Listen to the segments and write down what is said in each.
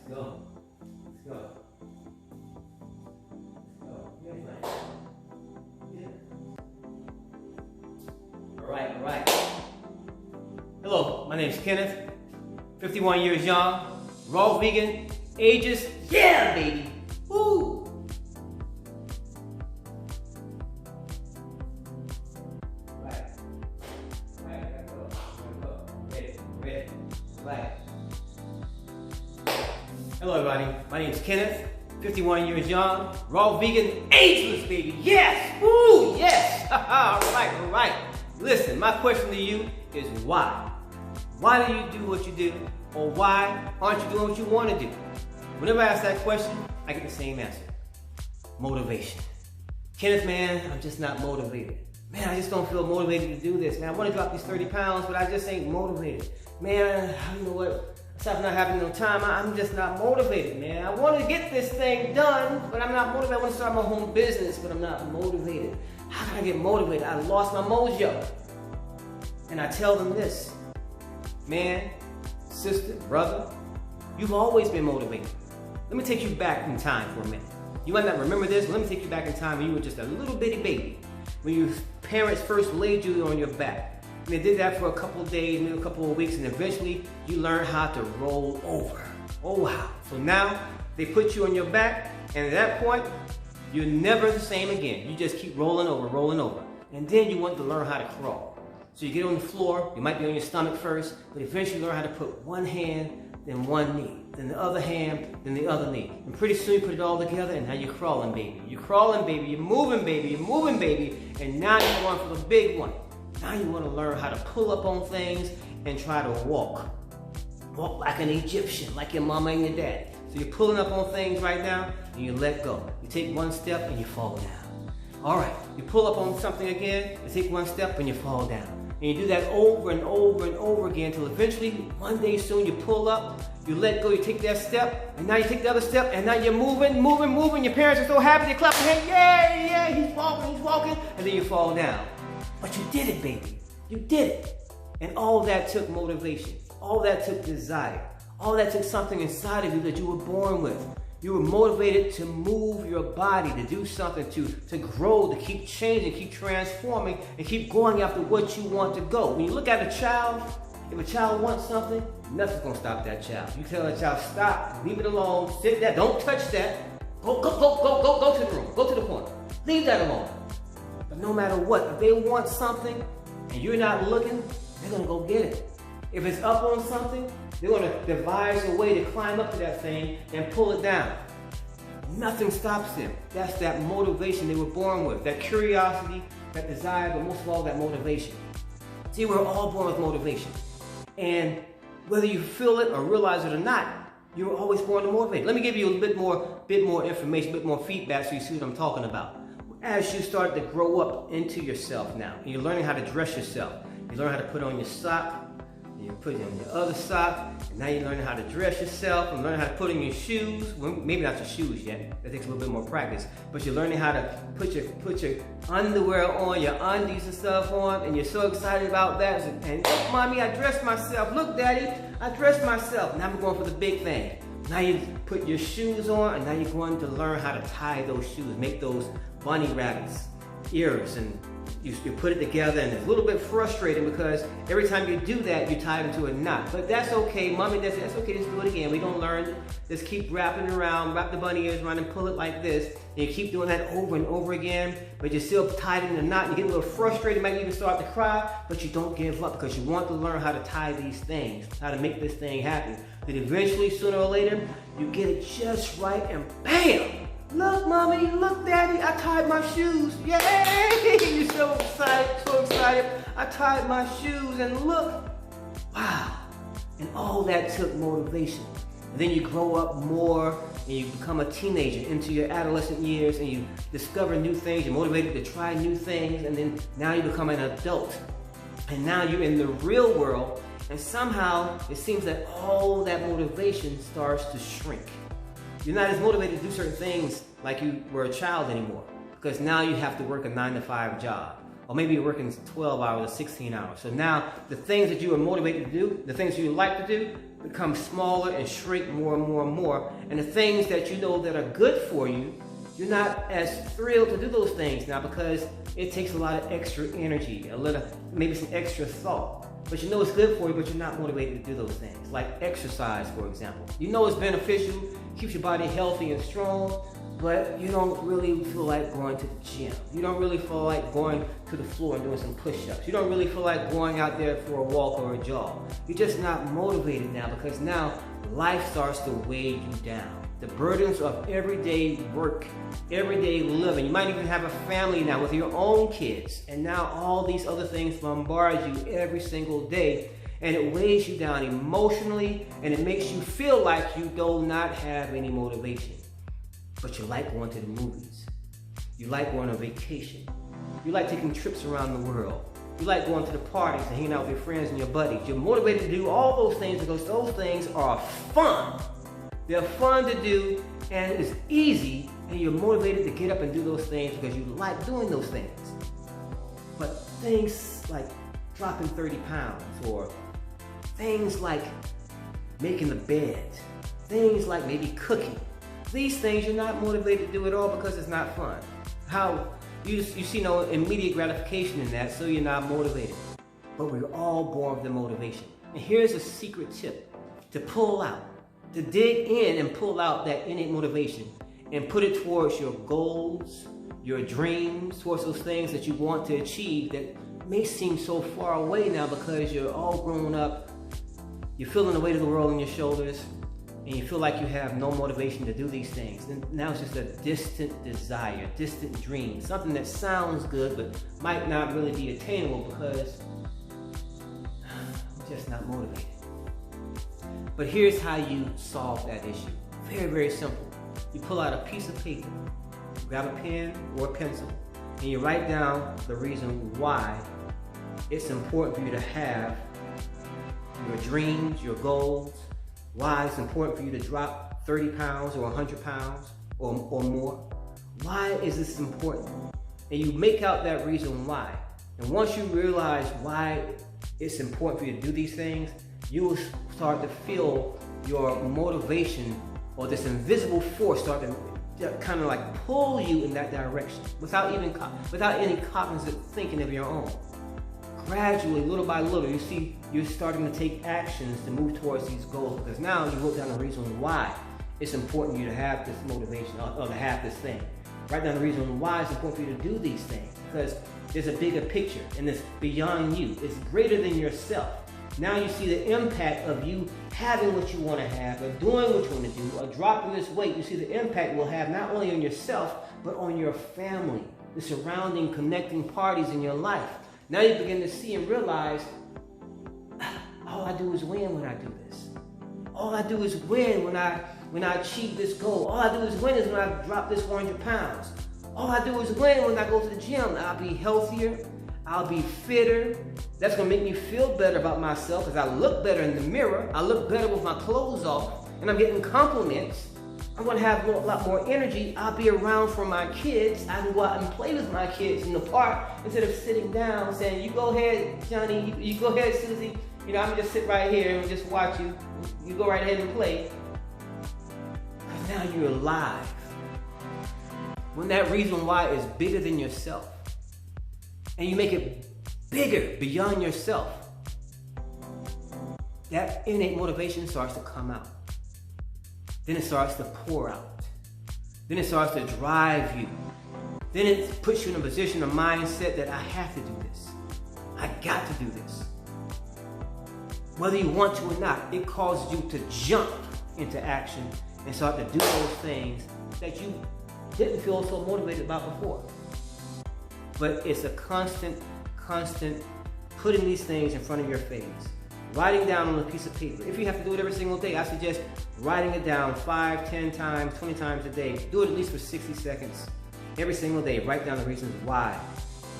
Let's go. Let's go. All right. Hello, my name is Kenneth, 51 years young, raw vegan, ages, yeah, baby. Woo! Right. Hello, everybody. My name is Kenneth, 51 years young, raw vegan, ageless, baby. Yes! Woo! Yes! All right. Listen, my question to you is why? Why do you do what you do? Or why aren't you doing what you want to do? Whenever I ask that question, I get the same answer. Motivation. Kenneth, man, I'm just not motivated. Man, I just don't feel motivated to do this. Man, I want to drop these 30 pounds, but I just ain't motivated. Man, you know what? Aside from not having no time, I'm just not motivated, man. I want to get this thing done, but I'm not motivated. I want to start my home business, but I'm not motivated. How can I get motivated? I lost my mojo. And I tell them this, man, sister, brother, you've always been motivated. Let me take you back in time for a minute. You might not remember this, but let me take you back in time when you were just a little bitty baby. When your parents first laid you on your back. And they did that for a couple of days, maybe a couple of weeks, and eventually you learned how to roll over. Oh wow. So now they put you on your back, and at that point, you're never the same again. You just keep rolling over. And then you want to learn how to crawl. So you get on the floor, you might be on your stomach first, but eventually you learn how to put one hand, then one knee, then the other hand, then the other knee. And pretty soon you put it all together, and now you're crawling, baby. You're crawling, baby. You're moving, baby. And now you're going for the big one. Now you want to learn how to pull up on things and try to walk. Walk like an Egyptian, like your mama and your daddy. So you're pulling up on things right now, and you let go. You take one step, and you fall down. All right, you pull up on something again, you take one step, and you fall down. And you do that over and over again until eventually, one day soon, you pull up, you let go, you take that step, and now you take the other step, and now you're moving. Your parents are so happy, they clap their hands, yeah, he's walking, and then you fall down. But you did it, baby. You did it. And all that took motivation. All that took desire. All that took something inside of you that you were born with. You were motivated to move your body, to do something, to grow, to keep changing, keep transforming, and keep going after what you want to go. When you look at a child, if a child wants something, nothing's gonna stop that child. You tell that child, stop, leave it alone, sit there, don't touch that. Go to the room, go to the corner. Leave that alone. But no matter what, if they want something and you're not looking, they're gonna go get it. If it's up on something, they're gonna devise a way to climb up to that thing and pull it down. Nothing stops them. That's that motivation they were born with, that curiosity, that desire, but most of all, that motivation. See, we're all born with motivation. And whether you feel it or realize it or not, you were always born to motivate. Let me give you a bit more information, a bit more feedback so you see what I'm talking about. As you start to grow up into yourself now, and you're learning how to dress yourself, you learn how to put on your sock, you put it on your other sock, and now you're learning how to dress yourself, and learning how to put on your shoes. Well, maybe not your shoes yet, that takes a little bit more practice, but you're learning how to put your underwear on, your undies and stuff on, and you're so excited about that. And look, mommy, I dressed myself. Look, daddy, I dressed myself. Now we're going for the big thing. Now you put your shoes on, and now you're going to learn how to tie those shoes, make those bunny rabbits ears, and you put it together, and it's a little bit frustrating because every time you do that, you tie it into a knot. But that's okay, mommy, that's okay, just do it again. We don't learn, just keep wrapping it around, wrap the bunny ears around and pull it like this. And you keep doing that over and over again, but you're still tied in a knot. You get a little frustrated, might even start to cry, but you don't give up because you want to learn how to tie these things, how to make this thing happen. Then eventually, sooner or later, you get it just right, and bam! Look, mommy, look, daddy, I tied my shoes. Yay! You're so excited. I tied my shoes, and look. Wow. And all that took motivation. And then you grow up more, and you become a teenager into your adolescent years, and you discover new things. You're motivated to try new things, and then now you become an adult. And now you're in the real world, and somehow it seems that all that motivation starts to shrink. You're not as motivated to do certain things like you were a child anymore, because now you have to work a 9-to-5 job. Or maybe you're working 12 hours or 16 hours. So now the things that you were motivated to do, the things you like to do, become smaller and shrink more and more and more. And the things that you know that are good for you, you're not as thrilled to do those things now because it takes a lot of extra energy, maybe some extra thought. But you know it's good for you, but you're not motivated to do those things. Like exercise, for example. You know it's beneficial, keeps your body healthy and strong, but you don't really feel like going to the gym. You don't really feel like going to the floor and doing some push-ups. You don't really feel like going out there for a walk or a jog. You're just not motivated now because now life starts to weigh you down. The burdens of everyday work, everyday living. You might even have a family now with your own kids. And now all these other things bombard you every single day. And it weighs you down emotionally and it makes you feel like you do not have any motivation. But you like going to the movies. You like going on vacation. You like taking trips around the world. You like going to the parties and hanging out with your friends and your buddies. You're motivated to do all those things because those things are fun. They're fun to do and it's easy and you're motivated to get up and do those things because you like doing those things. But things like dropping 30 pounds or things like making the bed, things like maybe cooking, these things you're not motivated to do at all because it's not fun. You see no immediate gratification in that, so you're not motivated. But we're all born with the motivation. And here's a secret tip to pull out. To dig in and pull out that innate motivation and put it towards your goals, your dreams, towards those things that you want to achieve that may seem so far away now because you're all grown up, you're feeling the weight of the world on your shoulders, and you feel like you have no motivation to do these things. And now it's just a distant desire, distant dream, something that sounds good but might not really be attainable because I'm just not motivated. But here's how you solve that issue. Very, very simple. You pull out a piece of paper, grab a pen or a pencil, and you write down the reason why it's important for you to have your dreams, your goals, why it's important for you to drop 30 pounds or 100 pounds or more. Why is this important? And you make out that reason why. And once you realize why it's important for you to do these things, you will start to feel your motivation or this invisible force start to kind of like pull you in that direction without any cognizant thinking of your own. Gradually, little by little, you see you're starting to take actions to move towards these goals because now you wrote down the reason why it's important for you to have this motivation or to have this thing. Write down the reason why it's important for you to do these things because there's a bigger picture and it's beyond you. It's greater than yourself. Now you see the impact of you having what you want to have, or doing what you want to do, or dropping this weight. You see the impact it will have not only on yourself, but on your family, the surrounding connecting parties in your life. Now you begin to see and realize, all I do is win when I do this. All I do is win when I achieve this goal. All I do is win is when I drop this 100 pounds. All I do is win when I go to the gym. I'll be healthier. I'll be fitter. That's gonna make me feel better about myself because I look better in the mirror. I look better with my clothes off and I'm getting compliments. I'm gonna have a lot more energy. I'll be around for my kids. I can go out and play with my kids in the park instead of sitting down saying, you go ahead, Johnny, you go ahead, Susie. I'm gonna just sit right here and just watch you. You go right ahead and play. Because now you're alive. When that reason why is bigger than yourself, and you make it bigger beyond yourself, that innate motivation starts to come out. Then it starts to pour out. Then it starts to drive you. Then it puts you in a position, a mindset that I have to do this. I got to do this. Whether you want to or not, it causes you to jump into action and start to do those things that you didn't feel so motivated about before. But it's a constant putting these things in front of your face. Writing down on a piece of paper. If you have to do it every single day, I suggest writing it down 5, 10 times, 20 times a day. Do it at least for 60 seconds. Every single day, write down the reasons why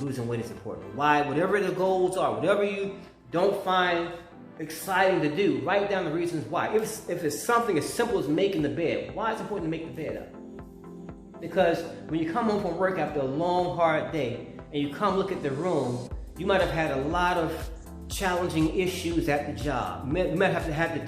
losing weight is important. Why, whatever the goals are, whatever you don't find exciting to do, write down the reasons why. If it's something as simple as making the bed, why is it important to make the bed up? Because when you come home from work after a long, hard day, and you come look at the room, you might have had a lot of challenging issues at the job. You might have had to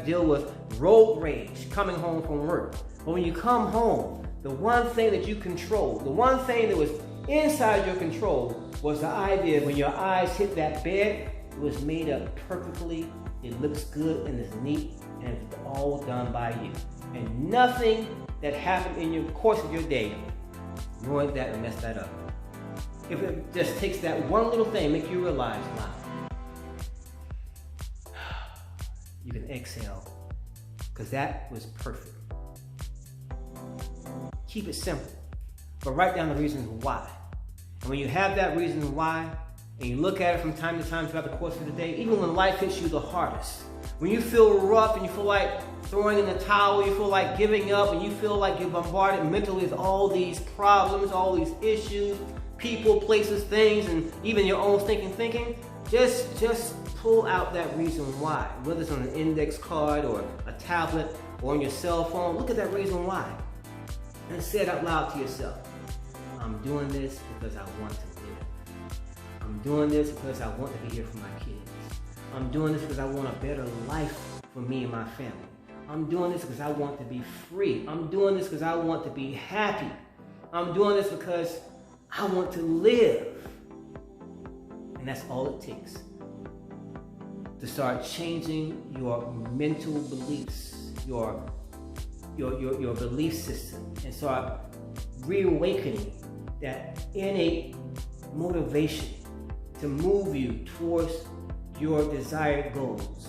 deal with road rage coming home from work. But when you come home, the one thing that you control, the one thing that was inside your control was the idea when your eyes hit that bed, it was made up perfectly, it looks good and it's neat, and it's all done by you. And nothing that happened in your course of your day ruined that and messed that up. If it just takes that one little thing, make you realize, wow, you can exhale, because that was perfect. Keep it simple, but write down the reasons why. And when you have that reason why, and you look at it from time to time throughout the course of the day, even when life hits you the hardest, when you feel rough and you feel like throwing in the towel, you feel like giving up, and you feel like you're bombarded mentally with all these problems, all these issues, people, places, things, and even your own thinking, just pull out that reason why. Whether it's on an index card or a tablet or on your cell phone, look at that reason why. And say it out loud to yourself. I'm doing this because I want to live. I'm doing this because I want to be here for my kids. I'm doing this because I want a better life for me and my family. I'm doing this because I want to be free. I'm doing this because I want to be happy. I'm doing this because I want to live. And that's all it takes to start changing your mental beliefs, your belief system, and start reawakening that innate motivation to move you towards your desired goals.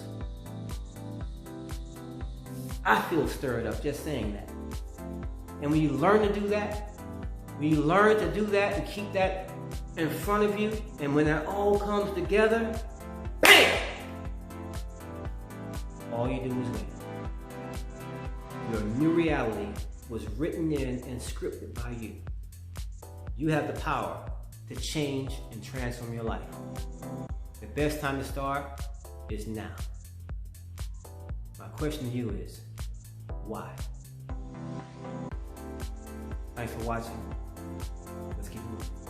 I feel stirred up just saying that. And when you learn to do that, and keep that in front of you, and when that all comes together, bam! All you do is win. Your new reality was written in and scripted by you. You have the power to change and transform your life. The best time to start is now. My question to you is, why? Thanks for watching. Let's keep moving.